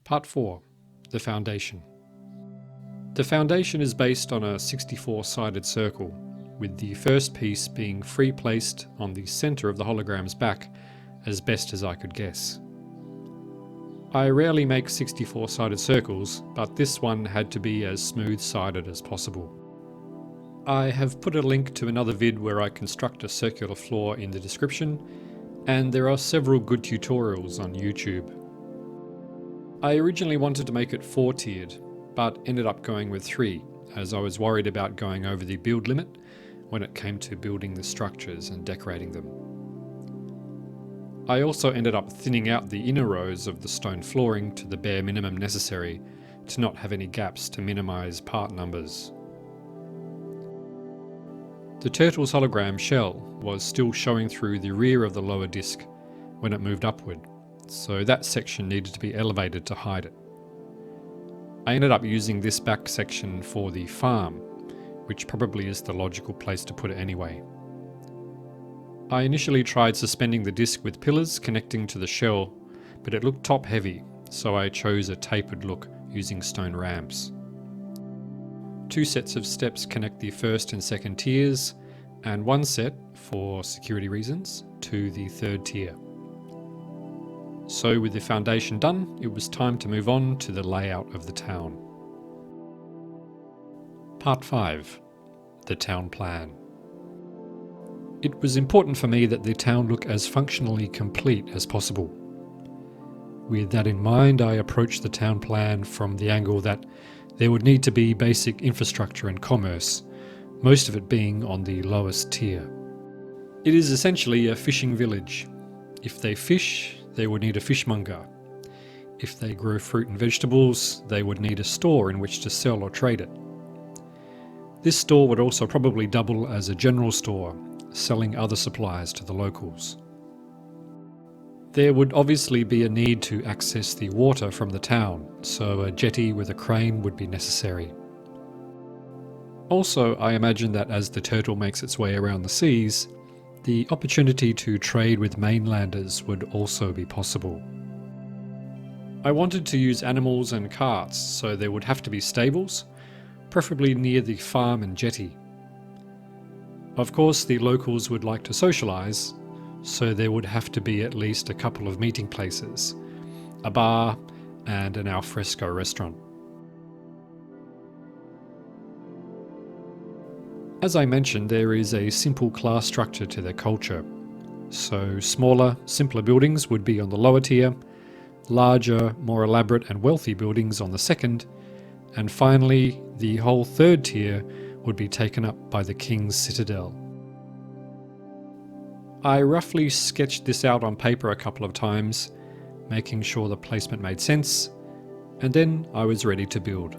Part 4. The Foundation. The foundation is based on a 64-sided circle, with the first piece being free placed on the centre of the hologram's back, as best as I could guess. I rarely make 64-sided circles, but this one had to be as smooth-sided as possible. I have put a link to another vid where I construct a circular floor in the description, and there are several good tutorials on YouTube. I originally wanted to make it 4-tiered, but ended up going with 3, as I was worried about going over the build limit when it came to building the structures and decorating them. I also ended up thinning out the inner rows of the stone flooring to the bare minimum necessary to not have any gaps to minimise part numbers. The turtle's hologram shell was still showing through the rear of the lower disc when it moved upward, so that section needed to be elevated to hide it. I ended up using this back section for the farm, which probably is the logical place to put it anyway. I initially tried suspending the disc with pillars connecting to the shell, but it looked top heavy, so I chose a tapered look using stone ramps. 2 sets of steps connect the first and second tiers, and 1 set, for security reasons, to the 3rd tier. So with the foundation done, it was time to move on to the layout of the town. Part 5. The Town Plan. It was important for me that the town look as functionally complete as possible. With that in mind, I approached the town plan from the angle that there would need to be basic infrastructure and commerce, most of it being on the lowest tier. It is essentially a fishing village. If they fish, they would need a fishmonger. If they grow fruit and vegetables, they would need a store in which to sell or trade it. This store would also probably double as a general store, selling other supplies to the locals. There would obviously be a need to access the water from the town, so a jetty with a crane would be necessary. Also, I imagine that as the turtle makes its way around the seas, the opportunity to trade with mainlanders would also be possible. I wanted to use animals and carts, so there would have to be stables, preferably near the farm and jetty. Of course, the locals would like to socialise, so there would have to be at least a couple of meeting places, a bar and an alfresco restaurant. As I mentioned, there is a simple class structure to their culture. So smaller, simpler buildings would be on the lower tier, larger, more elaborate and wealthy buildings on the second, and finally the whole 3rd tier would be taken up by the King's Citadel. I roughly sketched this out on paper a couple of times, making sure the placement made sense, and then I was ready to build.